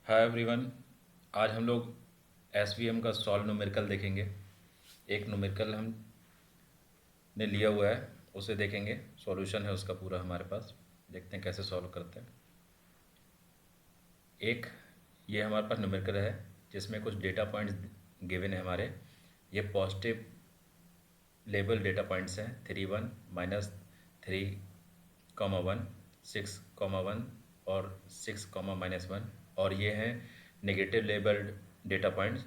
Hi everyone. आज हम लोग एसवीएम का सॉल्व न्यूमेरिकल देखेंगे। एक न्यूमेरिकल हमने लिया हुआ है, उसे देखेंगे। सॉल्यूशन है उसका पूरा हमारे पास। देखते हैं कैसे सॉल्व करते हैं। एक ये हमारे पास न्यूमेरिकल है जिसमें कुछ डेटा पॉइंट्स गिवन है हमारे। ये पॉजिटिव लेबल डेटा पॉइंट्स हैं। 3 1 -3, 1 6, 1 और 6, -1। और ये हैं नेगेटिव लेबल्ड डेटा पॉइंट्स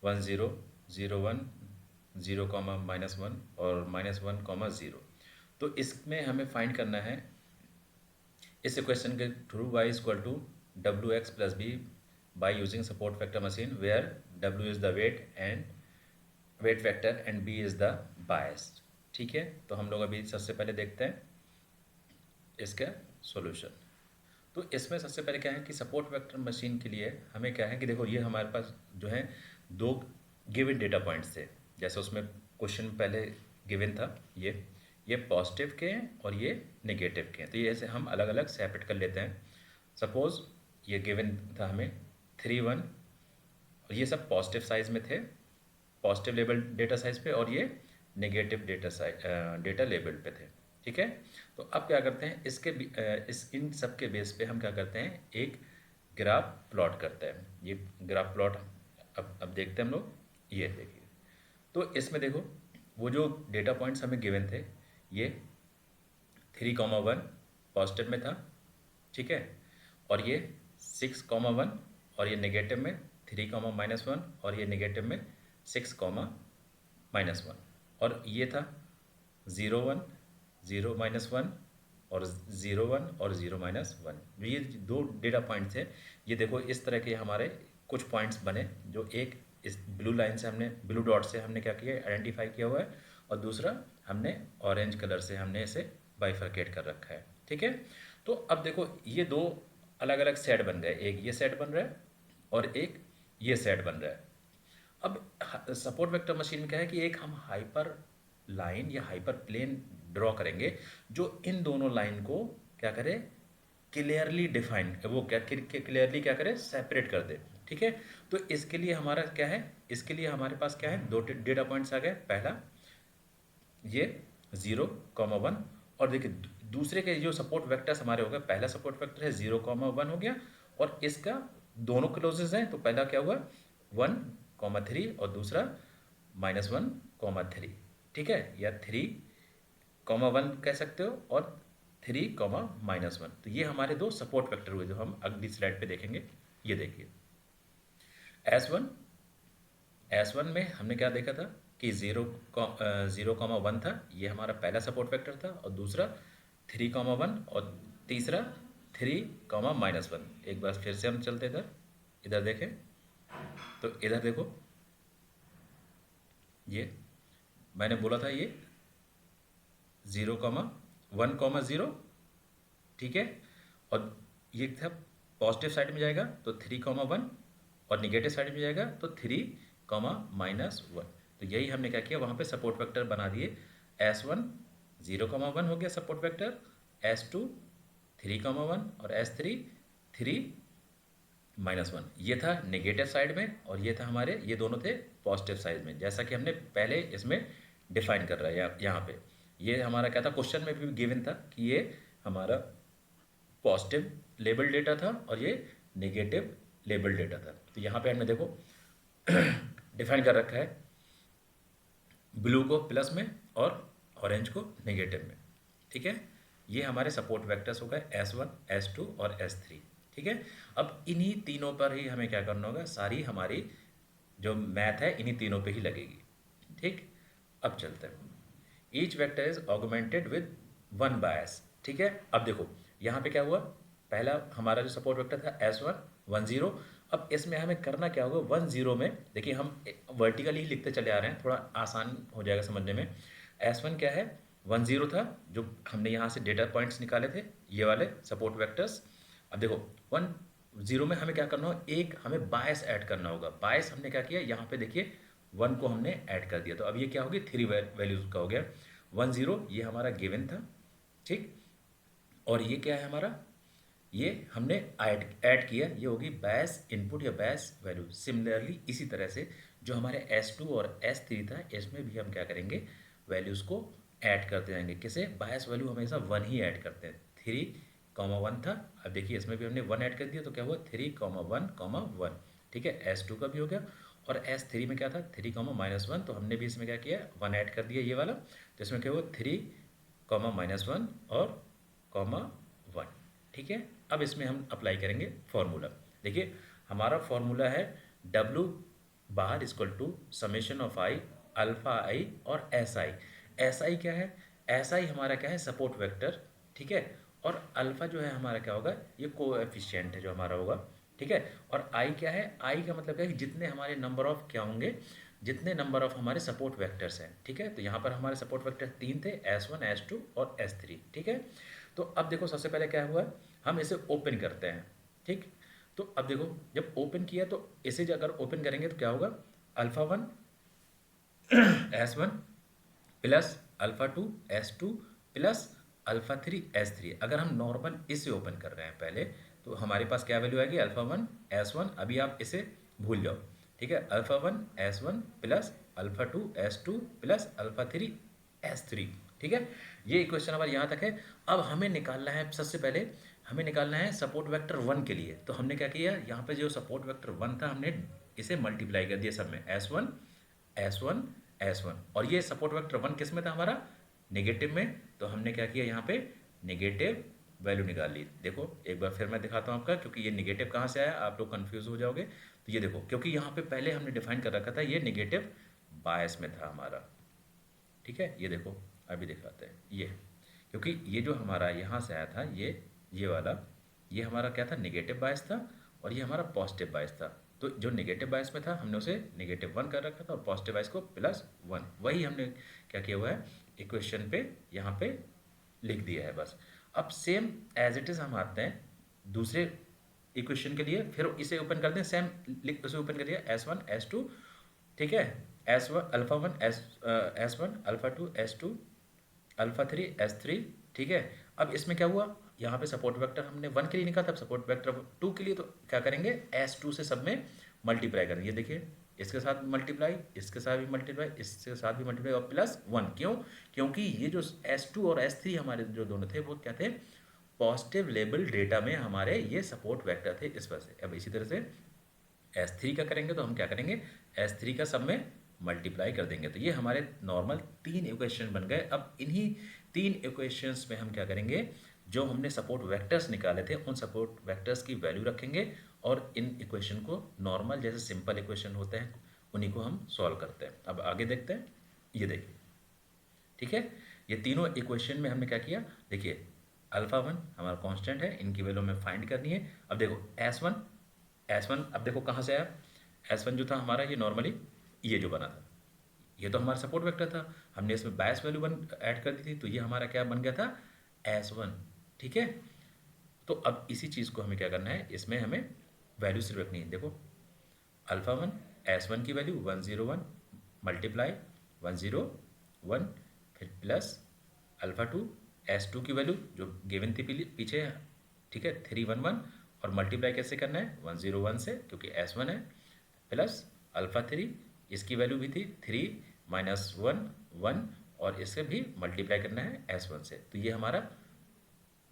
10, 01, 0, -1 और -1, 0। तो इसमें हमें फाइंड करना है इस इक्वेशन के through y equal to WX+B by using support factor machine where W is the weight factor and B is the bias. ठीक है, तो हम लोग अभी सबसे पहले देखते हैं इसका सॉल्यूशन। तो इसमें सबसे पहले क्या है कि सपोर्ट वेक्टर मशीन के लिए हमें क्या है कि देखो, ये हमारे पास जो है दो गिवन डेटा पॉइंट्स थे। जैसे उसमें क्वेश्चन पहले गिवन था, ये पॉजिटिव के हैं और ये नेगेटिव के हैं। तो ये ऐसे हम अलग अलग सेपरेट कर लेते हैं। सपोज ये गिवन था हमें 3 1, और ये सब पॉजिटिव साइज में थे, पॉजिटिव लेबल डेटा साइज पे, और ये नेगेटिव डेटा लेबल पे थे। ठीक है, तो अब क्या करते हैं इस इन सब के बेस पे हम क्या करते हैं, एक ग्राफ प्लॉट करते हैं। ये ग्राफ प्लॉट अब देखते हैं हम लोग। ये देखिए, तो इसमें देखो वो जो डेटा पॉइंट्स हमें गिवन थे, ये 3, 1 पॉजिटिव में था। ठीक है, और ये 6, 1 और ये नेगेटिव में 3, -1 और ये नेगेटिव में 6, -1। और ये था 0, 1, 0, -1 और 0, 1 और 0, -1। जो ये दो डेटा पॉइंट्स थे, ये देखो इस तरह के हमारे कुछ पॉइंट्स बने। जो एक इस ब्लू लाइन से हमने, ब्लू डॉट से हमने क्या किया, आइडेंटिफाई किया हुआ है, और दूसरा हमने ऑरेंज कलर से हमने इसे बाइफरकेट कर रखा है। ठीक है, तो अब देखो ये दो अलग अलग सेट बन गए। एक ये सेट बन रहा है और एक ये सेट बन रहा है। अब सपोर्ट वेक्टर मशीन में क्या है कि एक हम हाइपर लाइन या हाइपर प्लेन ड्रॉ करेंगे जो इन दोनों लाइन को क्या करे, क्लियरली डिफाइन, वो क्या क्लियरली क्या करे, सेपरेट कर दे। ठीक है, तो इसके लिए हमारा क्या है, इसके लिए हमारे पास क्या है, दो डेटा पॉइंट्स आ गए। पहला ये 0, 1, और देखिए दूसरे के जो सपोर्ट वेक्टर्स हमारे हो गए, पहला सपोर्ट वेक्टर है 0, 1 हो गया, और इसका दोनों क्लोजेस हैं। तो पहला क्या हुआ 1, 3 और दूसरा -1, 3। ठीक है, या 3, 1 कह सकते हो, और 3, -1। तो ये हमारे दो सपोर्ट वेक्टर हुए जो हम अगली स्लाइड पे देखेंगे। ये देखिए S1, S1 में हमने क्या देखा था कि 0, 1 था, ये हमारा पहला सपोर्ट वेक्टर था, और दूसरा 3, 1 और तीसरा 3, -1। एक बार फिर से हम चलते इधर, इधर देखें, तो इधर देखो, ये मैंने बोला था ये 0, 1, 0। ठीक है, और ये था पॉजिटिव साइड में जाएगा तो 3, 1, और निगेटिव साइड में जाएगा तो 3, -1। तो यही हमने क्या किया, वहाँ पे सपोर्ट वेक्टर बना दिए। S1 0, 1 हो गया सपोर्ट वेक्टर, S2 3, 1 और S3 3, -1। ये था नेगेटिव साइड में, और ये था हमारे, ये दोनों थे पॉजिटिव साइड में, जैसा कि हमने पहले इसमें डिफाइन कर रहा है यहाँ पे। ये हमारा क्या था, क्वेश्चन में भी गिवन था कि ये हमारा पॉजिटिव लेबल डेटा था और ये नेगेटिव लेबल डेटा था। तो यहाँ पे हमने देखो डिफाइन कर रखा है, ब्लू को प्लस में और ऑरेंज को नेगेटिव में। ठीक है, ये हमारे सपोर्ट वेक्टर्स हो गए S1, S2 और S3। ठीक है, अब इन्हीं तीनों पर ही हमें क्या करना होगा, सारी हमारी जो मैथ है इन्हीं तीनों पे ही लगेगी। ठीक, अब चलते हैं। Each vector is augmented with 1 बायस। ठीक है, अब देखो यहाँ पे क्या हुआ, पहला हमारा जो सपोर्ट वेक्टर था S1, 1, 0। अब इसमें हमें करना क्या होगा, 1, 0 में देखिए हम वर्टिकली ही लिखते चले आ रहे हैं, थोड़ा आसान हो जाएगा समझने में। S1 क्या है, 1, 0 था, जो हमने यहाँ से डेटा पॉइंट्स निकाले थे, ये वाले सपोर्ट वेक्टर्स। अब देखो 1, 0 में हमें क्या करना होगा, एक हमें बायस ऐड करना होगा। बायस हमने क्या किया, यहाँ पे देखिए 1 को हमने ऐड कर दिया, तो अब ये क्या हो गया, 3 वैल्यूज का हो गया। 1, 0 ये हमारा गिवन था। ठीक, और ये क्या है हमारा ये हमने ऐड किया, ये होगी बैस इनपुट या बैस वैल्यू। सिमिलरली इसी तरह से जो हमारे S2 और S3 था, इसमें भी हम क्या करेंगे, वैल्यूज़ को ऐड करते जाएंगे। किसे, बायस वैल्यू हमेशा 1 ही ऐड करते हैं। 3, 1 था, अब देखिए इसमें भी हमने 1 ऐड कर दिया, तो क्या हुआ 3, 1, 1। ठीक है, S2 का भी हो गया। और S3 में क्या था 3, -1, तो हमने भी इसमें क्या किया 1 ऐड कर दिया ये वाला, तो इसमें क्या हुआ 3, -1 और कॉमा 1। ठीक है, अब इसमें हम अप्लाई करेंगे फॉर्मूला। देखिए हमारा फॉर्मूला है W bar equal to summation of I, alpha I और एस आई। एस आई क्या है, एस आई हमारा क्या है सपोर्ट वेक्टर। ठीक है, और अल्फा जो है हमारा क्या होगा, ये कोएफिशिएंट है जो हमारा होगा। ठीक है, और आई क्या है, आई का मतलब है कि जितने हमारे नंबर ऑफ क्या होंगे, जितने नंबर ऑफ हमारे सपोर्ट वेक्टर्स हैं। ठीक है, तो यहाँ पर हमारे सपोर्ट वेक्टर 3 थे, S1, S2 और S3। ठीक है, तो अब देखो सबसे पहले क्या हुआ, हम इसे ओपन करते हैं। ठीक, तो अब देखो जब ओपन किया तो इसे अगर ओपन करेंगे तो क्या होगा, alpha 1 S1 plus alpha 2 S2 plus alpha 3 S3। अगर हम नॉर्मल इसे ओपन कर रहे हैं पहले, तो हमारे पास क्या वैल्यू आएगी, अल्फा 1 S1। अभी आप इसे भूल जाओ। ठीक है, alpha 1 S1 plus alpha 2 S2 plus alpha 3 S3। ठीक है, ये इक्वेशन हमारे यहाँ तक है। अब हमें निकालना है, सबसे पहले हमें निकालना है सपोर्ट वेक्टर 1 के लिए। तो हमने क्या किया, यहाँ पे जो सपोर्ट वेक्टर 1 था हमने इसे मल्टीप्लाई कर दिया सब में, S1 और ये सपोर्ट वेक्टर 1 किस में था हमारा, नेगेटिव में। तो हमने क्या किया यहाँ पे नेगेटिव वैल्यू निकाल ली। देखो एक बार फिर मैं दिखाता हूँ आपका, क्योंकि ये नेगेटिव कहाँ से आया आप लोग कंफ्यूज हो जाओगे। तो ये देखो, क्योंकि यहाँ पे पहले हमने डिफाइन कर रखा था ये नेगेटिव बायस में था हमारा। ठीक है, ये देखो अभी दिखाते हैं ये, क्योंकि ये जो हमारा यहाँ से आया था ये वाला, ये हमारा क्या था नेगेटिव बायस था, और ये हमारा पॉजिटिव बायस था। तो जो नेगेटिव बायस में था हमने उसे -1 कर रखा था, और पॉजिटिव बायस को +1। वही हमने क्या किया हुआ है इक्वेशन पे यहाँ पे लिख दिया है बस। अब सेम एज इट इज़ हम आते हैं दूसरे इक्वेशन के लिए, फिर इसे ओपन कर दें, सेम लिख उसे ओपन कर दिया S1 S2। ठीक है, alpha 1 alpha 2 S2 alpha 3 S3। ठीक है, अब इसमें क्या हुआ, यहाँ पे सपोर्ट वेक्टर हमने 1 के लिए निकाला था, सपोर्ट वेक्टर 2 के लिए तो क्या करेंगे S2 से सब में मल्टीप्लाई करेंगे। ये देखिए इसके साथ मल्टीप्लाई, इसके साथ भी मल्टीप्लाई, इसके साथ भी मल्टीप्लाई और +1। क्यों, क्योंकि ये जो S2 और S3 हमारे जो दोनों थे वो क्या थे, पॉजिटिव लेबल डेटा में हमारे ये सपोर्ट वेक्टर थे इस वजह से। अब इसी तरह से S3 का करेंगे तो हम क्या करेंगे, S3 का सब में मल्टीप्लाई कर देंगे। तो ये हमारे नॉर्मल 3 इक्वेशन बन गए। अब इन्हीं 3 इक्वेशंस में हम क्या करेंगे, जो हमने सपोर्ट वेक्टर्स निकाले थे उन सपोर्ट वेक्टर्स की वैल्यू रखेंगे, और इन इक्वेशन को नॉर्मल जैसे सिंपल इक्वेशन होते हैं उन्हीं को हम सॉल्व करते हैं। अब आगे देखते हैं, ये देखिए। ठीक है, ये तीनों इक्वेशन में हमने क्या किया, देखिए अल्फा 1 हमारा कांस्टेंट है, इनकी वैल्यू हमें फाइंड करनी है। अब देखो S1 अब देखो कहाँ से आया, S1 जो था हमारा ये नॉर्मली ये जो बना था, ये तो हमारा सपोर्ट वेक्टर था, हमने इसमें बायस वैल्यू ऐड कर दी थी, तो ये हमारा क्या बन गया था S1। ठीक है, तो अब इसी चीज़ को हमें क्या करना है, इसमें हमें वैल्यू सिर्फ रखनी है। देखो अल्फा 1 S1 की वैल्यू 101 मल्टीप्लाई 101, फिर प्लस अल्फा 2 S2 की वैल्यू जो गिवन थी पीछे। ठीक है, 311, और मल्टीप्लाई कैसे करना है 101 से, क्योंकि S1 है, प्लस अल्फा 3 इसकी वैल्यू भी थी 3 - 1 1, और इससे भी मल्टीप्लाई करना है S1 से। तो ये हमारा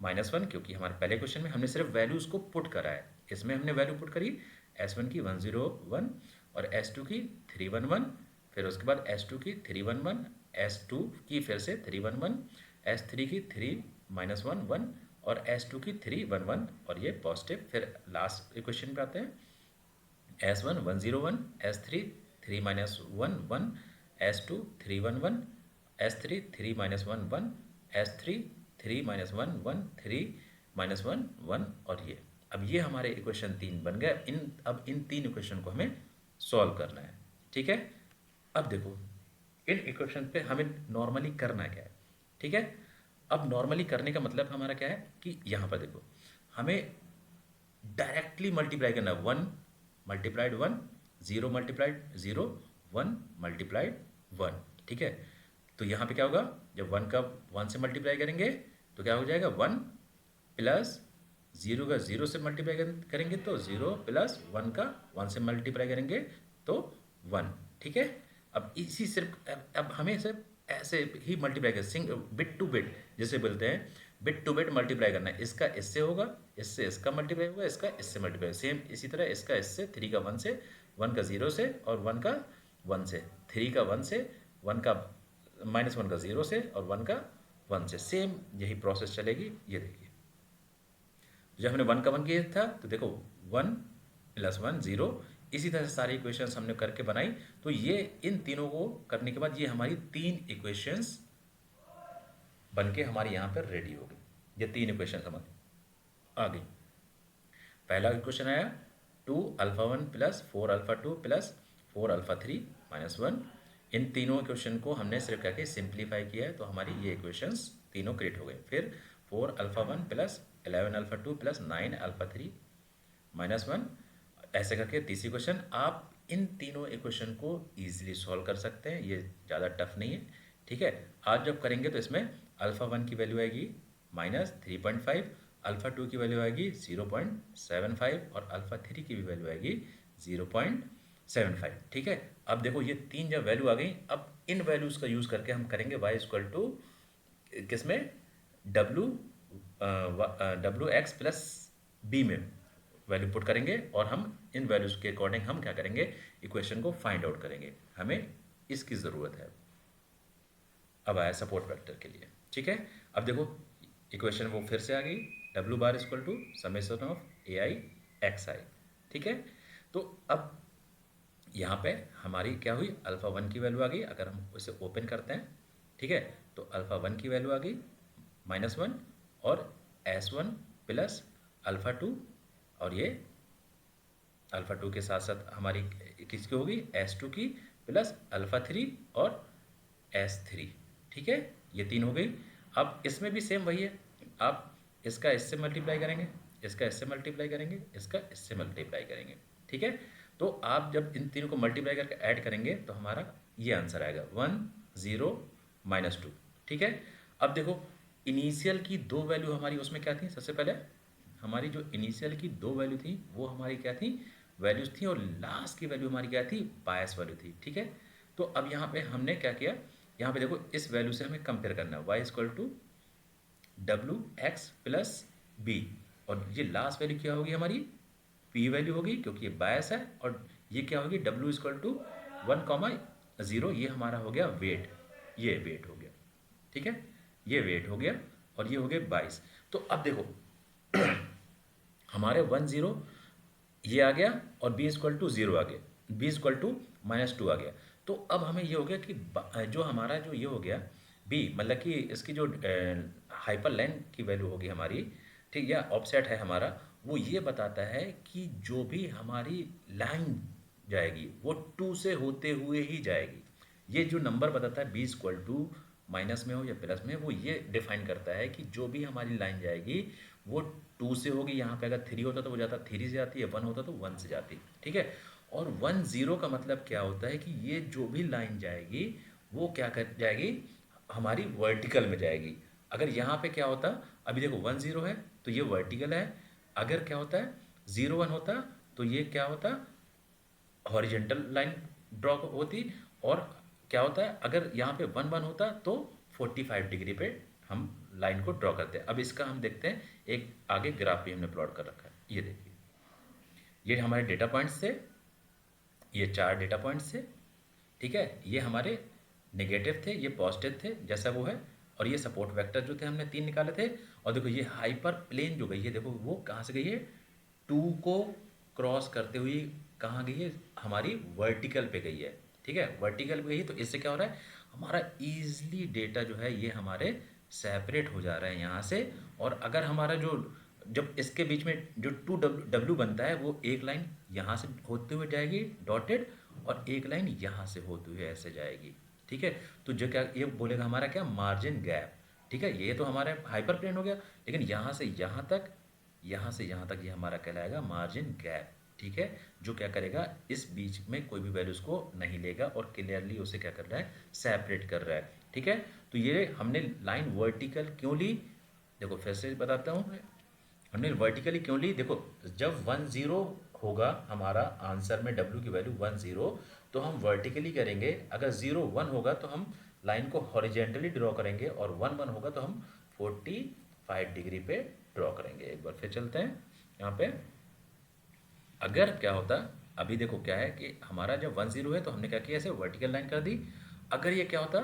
-1, क्योंकि हमारे पहले क्वेश्चन में हमने सिर्फ वैल्यूज़ को पुट करा है, इसमें हमने वैल्यू पुट करी S1 की 101 और S2 की 311, फिर उसके बाद S2 की 311, S2 की फिर से 311, S3 की 3 - 1 1, और S2 की 311, और ये पॉजिटिव। फिर लास्ट इक्वेशन पे आते हैं, S1 101, S3 3 - 1 1, S2 311, S3 3 - 1 1, S3 3 - 1 1, 3 - 1 1, और ये अब ये हमारे इक्वेशन 3 बन गए। अब इन 3 इक्वेशन को हमें सॉल्व करना है। ठीक है, अब देखो इन इक्वेशन पे हमें नॉर्मली करना क्या है। ठीक है, अब नॉर्मली करने का मतलब हमारा क्या है कि यहाँ पर देखो हमें डायरेक्टली मल्टीप्लाई करना है, 1 × 1 0 × 0 1 × 1। ठीक है, तो यहाँ पे क्या होगा, जब 1 का 1 से मल्टीप्लाई करेंगे तो क्या हो जाएगा 1 प्लस जीरो का जीरो से मल्टीप्लाई करेंगे तो जीरो, प्लस वन का वन से मल्टीप्लाई करेंगे तो वन। ठीक है, अब इसी सिर्फ अब हमें सिर्फ ऐसे ही मल्टीप्लाई कर, बिट टू बिट जैसे बोलते हैं, बिट टू बिट मल्टीप्लाई करना है। इसका इससे होगा, इससे इसका मल्टीप्लाई होगा, इसका इससे मल्टीप्लाई, सेम इसी तरह इसका इससे, थ्री का वन से, वन का जीरो से, और वन का वन से, थ्री का वन से, वन का माइनस वन का जीरो से, और वन का वन से, सेम यही प्रोसेस चलेगी। ये देखिए, जब हमने वन का वन किया था तो देखो वन प्लस वन जीरो, इसी तरह से सारी इक्वेशंस हमने करके बनाई। तो ये इन तीनों को करने के बाद ये हमारी तीन इक्वेशंस बन के हमारी यहाँ पर रेडी हो गई। ये तीन इक्वेशंस हमारी आ गई। पहला इक्वेशन आया two alpha one plus four alpha two plus four alpha three minus one. इन तीनों इक्वेशन को हमने सिर्फ करके सिंप्लीफाई किया है, तो हमारी ये इक्वेशंस तीनों क्रिएट हो गए। फिर four alpha one plus 11 alpha two plus 9 alpha three minus one, ऐसे करके तीसरी क्वेश्चन। आप इन तीनों इक्वेशन को ईजिली सॉल्व कर सकते हैं, ये ज़्यादा टफ नहीं है। ठीक है, आज जब करेंगे तो इसमें अल्फा वन की वैल्यू आएगी -3.5, अल्फा टू की वैल्यू आएगी 0.75, और अल्फा थ्री की भी वैल्यू आएगी 0.75। ठीक है, अब देखो ये तीन जब वैल्यू आ गई, अब इन वैल्यूज़ का यूज़ करके हम करेंगे y इक्वल टू किसमें, डब्लू एक्स प्लस बी में वैल्यू पुट करेंगे, और हम इन वैल्यूज़ के अकॉर्डिंग हम क्या करेंगे, इक्वेशन को फाइंड आउट करेंगे। हमें इसकी ज़रूरत है। अब आया सपोर्ट वेक्टर के लिए। ठीक है, अब देखो इक्वेशन वो फिर से आ गई, W bar equal to summation of A I X I. ठीक है, तो अब यहाँ पे हमारी क्या हुई, अल्फ़ा वन की वैल्यू आ गई। अगर हम इसे ओपन करते हैं, ठीक है, तो अल्फ़ा वन की वैल्यू आ गई -1, और S1 प्लस अल्फ़ा टू, और ये अल्फ़ा टू के साथ साथ हमारी किसकी होगी, S2 की, प्लस अल्फ़ा थ्री और S3। ठीक है, ये तीन हो गई। अब इसमें भी सेम वही है, आप इसका इससे मल्टीप्लाई करेंगे, इसका इससे मल्टीप्लाई करेंगे, इसका इससे मल्टीप्लाई करेंगे। ठीक है, तो आप जब इन तीनों को मल्टीप्लाई करके ऐड करेंगे तो हमारा ये आंसर आएगा 1 0 -2। ठीक है, अब देखो इनिशियल की दो वैल्यू हमारी उसमें क्या थी, सबसे पहले हमारी जो इनिशियल की दो वैल्यू थी वो हमारी क्या थी, वैल्यूज थी, और लास्ट की वैल्यू हमारी क्या थी, बायस वैल्यू थी। ठीक है, तो अब यहाँ पे हमने क्या किया, यहाँ पे देखो इस वैल्यू से हमें कंपेयर करना है, y equal to W X plus B, और ये लास्ट वैल्यू क्या होगी हमारी, p वैल्यू होगी क्योंकि ये बायस है, और ये क्या होगी w इक्वल टू 1,0, ये हमारा हो गया वेट, ये वेट हो गया। ठीक है, ये वेट हो गया, और ये हो गया 22। तो अब देखो हमारे 10 ये आ गया, और b इक्वल टू 0 आ गया, b इक्वल टू -2 आ गया। तो अब हमें ये हो गया कि जो हमारा जो ये हो गया b, मतलब कि इसकी जो हाइपर लाइन की वैल्यू होगी हमारी, ठीक, या ऑफसेट है हमारा, वो ये बताता है कि जो भी हमारी लाइन जाएगी वो 2 से होते हुए ही जाएगी। ये जो नंबर बताता है b इक्वल टू माइनस में हो या प्लस में, वो ये डिफाइन करता है कि जो भी हमारी लाइन जाएगी वो 2 से होगी। यहाँ पे अगर 3 होता तो वो जाता 3 से जाती है, 1 होता तो 1 से जाती। ठीक है, और 1 0 का मतलब क्या होता है कि ये जो भी लाइन जाएगी वो क्या कर जाएगी, हमारी वर्टिकल में जाएगी। अगर यहाँ पे क्या होता, अभी देखो 1 0 है तो ये वर्टिकल है, अगर क्या होता है 0 1 होता तो ये क्या होता, हॉरिजेंटल लाइन ड्रॉ होती, और क्या होता है अगर यहाँ पे 1 1 होता तो 45 डिग्री पे हम लाइन को ड्रॉ करते हैं। अब इसका हम देखते हैं, एक आगे ग्राफ भी हमने प्लॉट कर रखा है। ये देखिए, ये हमारे डेटा पॉइंट्स थे, ये 4 डेटा पॉइंट्स थे। ठीक है, ये हमारे नेगेटिव थे, ये पॉजिटिव थे जैसा वो है, और ये सपोर्ट वेक्टर जो थे हमने 3 निकाले थे। और देखो ये हाइपर प्लेन जो गई है, देखो वो कहाँ से गई है, 2 को क्रॉस करते हुए कहाँ गई है, हमारी वर्टिकल पे गई है। ठीक है, वर्टिकल पे गई है, तो इससे क्या हो रहा है, हमारा ईजिली डेटा जो है ये हमारे सेपरेट हो जा रहा है यहाँ से। और अगर हमारा जो जब इसके बीच में जो 2W बनता है, वो एक लाइन यहाँ से होते हुए जाएगी डॉटेड, और एक लाइन यहाँ से होते हुए ऐसे जाएगी। ठीक है, तो जो क्या ये बोलेगा हमारा क्या, मार्जिन गैप। ठीक है, ये तो हमारा हाइपर प्लेन हो गया, लेकिन यहाँ से यहाँ तक, यहाँ से यहाँ तक ये हमारा कहलाएगा मार्जिन गैप। ठीक है, जो क्या करेगा, इस बीच में कोई भी वैल्यूज़ को नहीं लेगा और क्लियरली उसे क्या कर रहा है, सेपरेट कर रहा है। ठीक है, तो ये हमने लाइन वर्टिकल क्यों ली, देखो फिर से बताता हूँ। हमने वर्टिकली क्यों ली, देखो जब 10 होगा हमारा आंसर में W की वैल्यू 10, तो हम वर्टिकली करेंगे, अगर 01 होगा तो हम लाइन को हॉरिजेंटली ड्रॉ करेंगे, और 11 होगा तो हम 45 डिग्री पे ड्रॉ करेंगे। एक बार फिर चलते हैं यहाँ पे। अगर क्या होता, अभी देखो क्या है कि हमारा जब 10 है तो हमने क्या किया, ऐसे वर्टिकल लाइन कर दी। अगर ये क्या होता,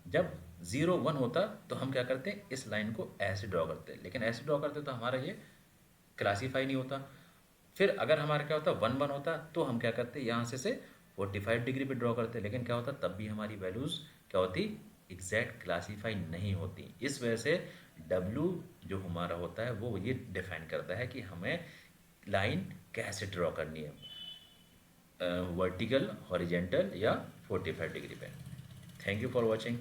जब 01 होता तो हम क्या करते, इस लाइन को ऐसे ड्रॉ करते, लेकिन ऐसे ड्रॉ करते तो हमारा ये क्लासीफाई नहीं होता। फिर अगर हमारा क्या होता 11 होता तो हम क्या करते, यहाँ से 45 डिग्री पे ड्रॉ करते, लेकिन क्या होता तब भी हमारी वैल्यूज़ क्या होती, एग्जैक्ट क्लासीफाई नहीं होती। इस वजह से W जो हमारा होता है वो ये डिफाइन करता है कि हमें लाइन कैसे ड्रॉ करनी है, वर्टिकल, हॉरिजेंटल या 45 डिग्री पे। Thank you for watching.